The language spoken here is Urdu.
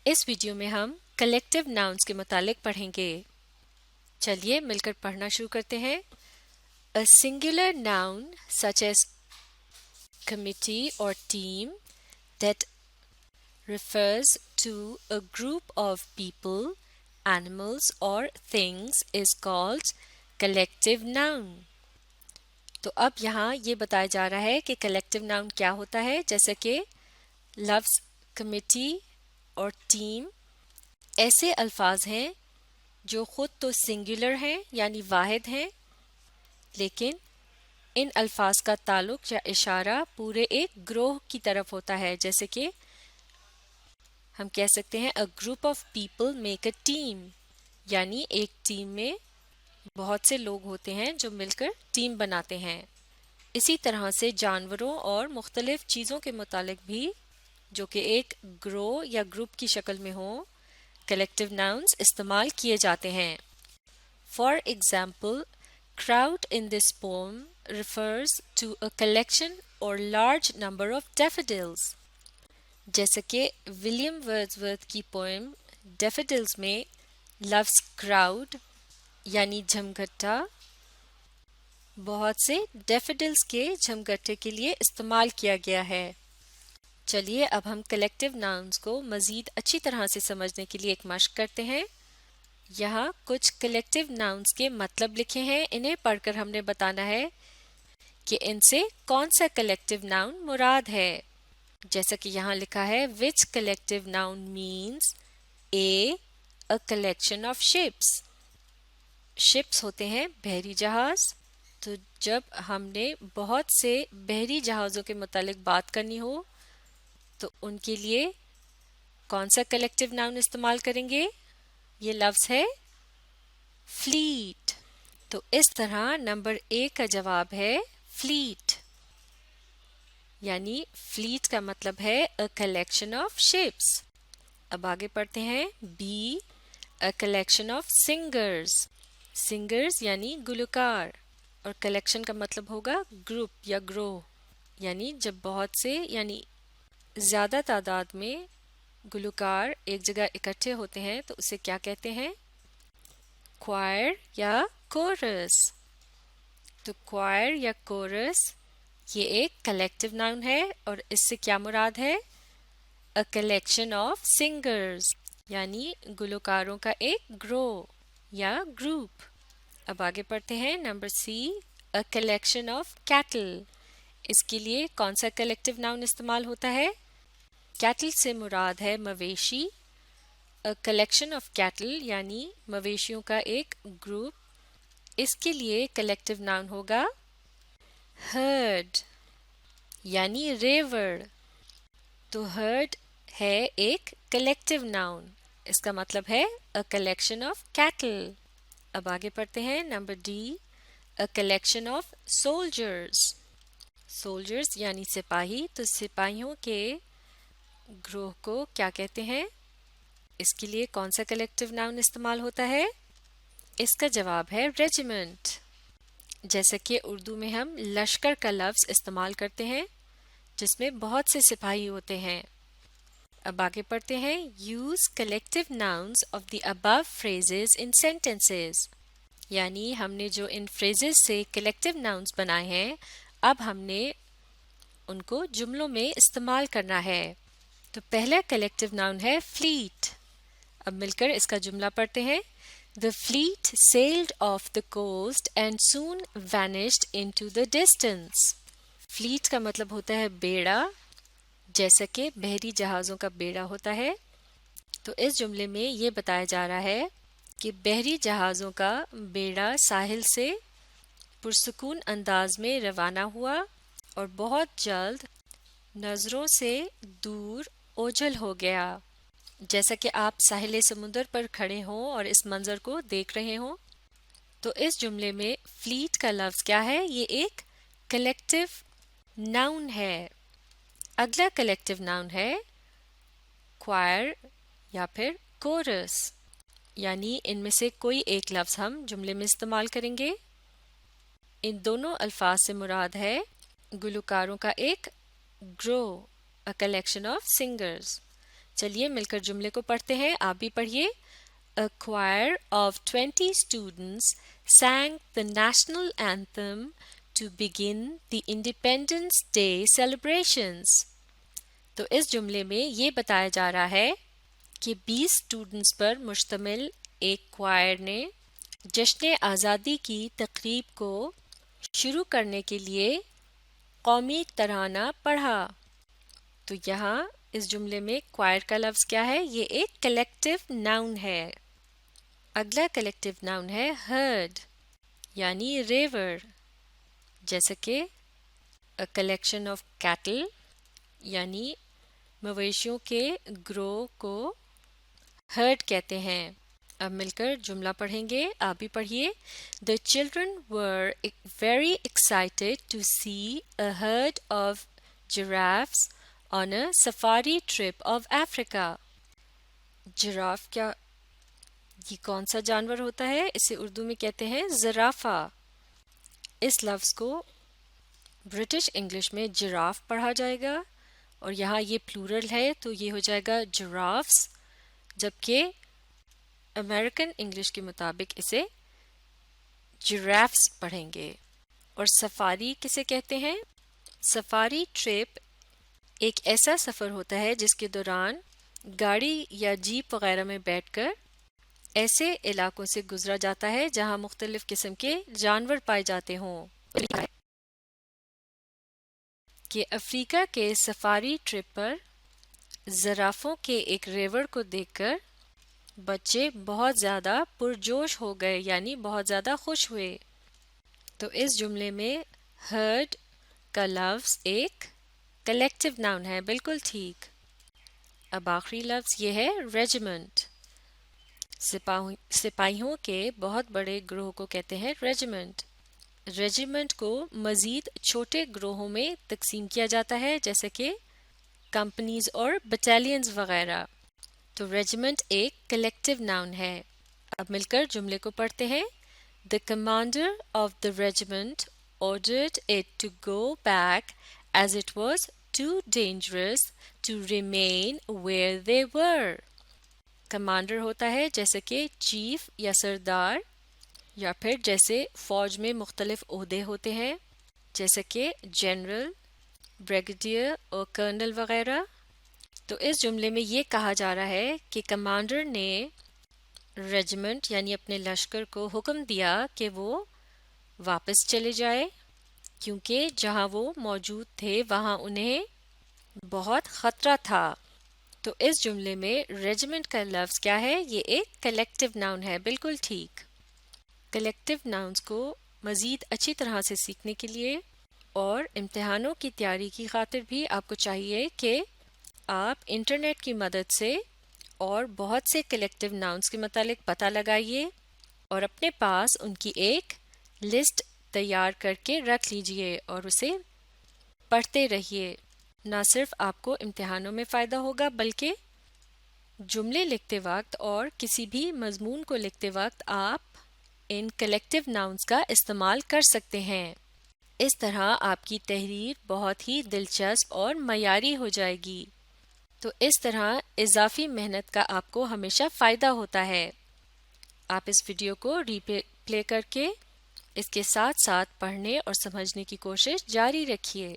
اس ویڈیو میں ہم کلیکٹیو ناؤنس کے متعلق پڑھیں گے۔ چلیے مل کر پڑھنا شروع کرتے ہیں۔ A singular noun such as committee or team that refers to a group of people, animals or things is called collective noun۔ تو اب یہاں یہ بتایا جا رہا ہے کہ کلیکٹیو ناؤن کیا ہوتا ہے، جیسے کہ لفظ کمیٹی اور ٹیم ایسے الفاظ ہیں جو خود تو سنگولر ہیں یعنی واحد ہیں، لیکن ان الفاظ کا تعلق یا اشارہ پورے ایک گروہ کی طرف ہوتا ہے، جیسے کہ ہم کہہ سکتے ہیں a group of people make a team، یعنی ایک ٹیم میں بہت سے لوگ ہوتے ہیں جو مل کر ٹیم بناتے ہیں۔ اسی طرح سے جانوروں اور مختلف چیزوں کے متعلق بھی جو کہ ایک گروہ یا گروپ کی شکل میں ہوں، کلیکٹیو ناؤنس استعمال کیے جاتے ہیں۔ For example, crowd in this poem refers to a collection or large number of daffodils۔ جیسے کہ ولیم ورڈزورتھ کی پوئم ڈیفیڈلز میں لفظ کراؤڈ یعنی جھمگھٹا بہت سے ڈیفیڈلز کے جھمگھٹے کے لیے استعمال کیا گیا ہے۔ چلیے اب ہم کلیکٹیو ناؤنس کو مزید اچھی طرح سے سمجھنے کے لیے ایک مشق کرتے ہیں۔ یہاں کچھ کلیکٹیو ناؤنس کے مطلب لکھے ہیں، انہیں پڑھ کر ہم نے بتانا ہے کہ ان سے کون سا کلیکٹیو ناؤن مراد ہے۔ جیسا کہ یہاں لکھا ہے which collective noun means a collection of ships۔ Ships ہوتے ہیں بحری جہاز، تو جب ہم نے بہت سے بحری جہازوں کے متعلق بات کرنی ہو تو ان کے لیے کون سا کلیکٹیو ناؤن استعمال کریں گے؟ یہ لفظ ہے فلیٹ۔ تو اس طرح نمبر 1 کا جواب ہے فلیٹ، یعنی فلیٹ کا مطلب ہے a collection of ships۔ اب آگے پڑھتے ہیں B a collection of singers۔ Singers یعنی گلوکار، اور کلیکشن کا مطلب ہوگا گروپ یا گروہ، یعنی جب بہت سے یعنی زیادہ تعداد میں گلوکار ایک جگہ اکٹھے ہوتے ہیں تو اسے کیا کہتے ہیں؟ کوائر یا کورس۔ تو کوائر یا کورس یہ ایک کلیکٹیو ناؤن ہے، اور اس سے کیا مراد ہے؟ A collection of singers، یعنی گلوکاروں کا ایک گروہ یا گروپ۔ اب آگے پڑھتے ہیں number C A collection of cattle۔ اس کے لیے کون سا کلیکٹیو ناؤن استعمال ہوتا ہے؟ کیٹل سے مراد ہے مویشی۔ A collection of cattle یعنی مویشیوں کا ایک گروپ، اس کے لیے کلیکٹیو ناؤن ہوگا herd یعنی ریوڑ۔ تو herd ہے ایک کلیکٹیو ناؤن، اس کا مطلب ہے A collection of cattle۔ اب آگے پڑھتے ہیں number D A collection of soldiers۔ soldiers یعنی سپاہی، تو سپاہیوں کے گروہ کو کیا کہتے ہیں؟ اس کے لیے کون سا کلیکٹیو ناؤن استعمال ہوتا ہے؟ اس کا جواب ہے ریجیمنٹ۔ جیسے کہ اردو میں ہم لشکر کا لفظ استعمال کرتے ہیں جس میں بہت سے سپاہی ہوتے ہیں۔ اب آگے پڑھتے ہیں use collective nouns of the above phrases in sentences۔ یعنی ہم نے جو ان فریزز سے کلیکٹیو ناؤنس بنائے ہیں، اب ہم نے ان کو جملوں میں استعمال کرنا ہے۔ تو پہلا کلیکٹیو ناؤن ہے فلیٹ۔ اب مل کر اس کا جملہ پڑھتے ہیں The fleet sailed off the coast and soon vanished into the distance۔ Flat کا مطلب ہوتا ہے بیڑا، جیسا کہ بحری جہازوں کا بیڑا ہوتا ہے۔ تو اس جملے میں یہ بتایا جا رہا ہے کہ بحری جہازوں کا بیڑا ساحل سے پرسکون انداز میں روانہ ہوا اور بہت جلد نظروں سے دور اوجھل ہو گیا۔ جیسا کہ آپ ساحل سمندر پر کھڑے ہوں اور اس منظر کو دیکھ رہے ہوں، تو اس جملے میں فلیٹ کا لفظ کیا ہے؟ یہ ایک کلیکٹیو ناؤن ہے۔ اگلا کلیکٹیو ناؤن ہے کوائر یا پھر کورس، یعنی ان میں سے کوئی ایک لفظ ہم جملے میں استعمال کریں گے۔ ان دونوں الفاظ سے مراد ہے گلوکاروں کا ایک گروہ A collection of singers۔ چلیے مل کر جملے کو پڑھتے ہیں، آپ بھی پڑھیے. A choir of 20 students sang the national anthem to begin the Independence Day celebrations. تو اس جملے میں یہ بتایا جا رہا ہے کہ 20 اسٹوڈنٹس پر مشتمل ایک کوائر نے جشن آزادی کی تقریب کو شروع کرنے کے لیے قومی ترانہ پڑھا. تو یہاں اس جملے میں کوائر کا لفظ کیا ہے؟ یہ ایک کلیکٹیو ناؤن ہے. اگلا کلیکٹیو ناؤن ہے ہرڈ یعنی ریور، جیسے کہ a collection of cattle یعنی مویشیوں کے گروہ کو ہرڈ کہتے ہیں. اب مل کر جملہ پڑھیں گے، آپ بھی پڑھیے. The children were very excited to see a herd of giraffes on a safari trip of Africa. Graph کیا یہ کون سا جانور ہوتا ہے؟ اسے اردو میں کہتے ہیں زرافہ. اس لفظ کو برٹش انگلش میں جراف پڑھا جائے گا اور یہاں یہ پلورل ہے تو یہ ہو جائے گا جرافس، جبکہ امریکن انگلش کے مطابق اسے جیرافس پڑھیں گے. اور سفاری کسے کہتے ہیں؟ سفاری ٹرپ ایک ایسا سفر ہوتا ہے جس کے دوران گاڑی یا جیپ وغیرہ میں بیٹھ کر ایسے علاقوں سے گزرا جاتا ہے جہاں مختلف قسم کے جانور پائے جاتے ہوں. کہ افریقہ کے سفاری ٹرپ پر زرافوں کے ایک ریور کو دیکھ کر بچے بہت زیادہ پرجوش ہو گئے یعنی بہت زیادہ خوش ہوئے. تو اس جملے میں ہرڈ کا لفظ ایک کلیکٹیو ناؤن ہے، بالکل ٹھیک. اب آخری لفظ یہ ہے ریجیمنٹ. سپاہیوں کے بہت بڑے گروہ کو کہتے ہیں ریجیمنٹ. ریجیمنٹ کو مزید چھوٹے گروہوں میں تقسیم کیا جاتا ہے جیسے کہ کمپنیز اور بٹالینز وغیرہ. تو ریجیمنٹ ایک کلیکٹیو ناؤن ہے. اب مل کر جملے کو پڑھتے ہیں. The commander of the regiment ordered it to go back as it was too dangerous to remain where they were. Commander ہوتا ہے جیسے کہ چیف یا سردار، یا پھر جیسے فوج میں مختلف عہدے ہوتے ہیں جیسے کہ جنرل، بریگیڈیئر اور کرنل وغیرہ. تو اس جملے میں یہ کہا جا رہا ہے کہ کمانڈر نے ریجیمنٹ یعنی اپنے لشکر کو حکم دیا کہ وہ واپس چلے جائے کیونکہ جہاں وہ موجود تھے وہاں انہیں بہت خطرہ تھا. تو اس جملے میں ریجیمنٹ کا لفظ کیا ہے؟ یہ ایک کلیکٹیو ناؤن ہے، بالکل ٹھیک. کلیکٹیو ناؤنز کو مزید اچھی طرح سے سیکھنے کے لیے اور امتحانوں کی تیاری کی خاطر بھی آپ کو چاہیے کہ آپ انٹرنیٹ کی مدد سے اور بہت سے کلیکٹیو ناؤنز کے متعلق پتہ لگائیے اور اپنے پاس ان کی ایک لسٹ تیار کر کے رکھ لیجئے اور اسے پڑھتے رہیے. نہ صرف آپ کو امتحانوں میں فائدہ ہوگا بلکہ جملے لکھتے وقت اور کسی بھی مضمون کو لکھتے وقت آپ ان کلیکٹیو ناؤنز کا استعمال کر سکتے ہیں. اس طرح آپ کی تحریر بہت ہی دلچسپ اور معیاری ہو جائے گی. تو اس طرح اضافی محنت کا آپ کو ہمیشہ فائدہ ہوتا ہے. آپ اس ویڈیو کو ری پلے کر کے اس کے ساتھ ساتھ پڑھنے اور سمجھنے کی کوشش جاری رکھیے.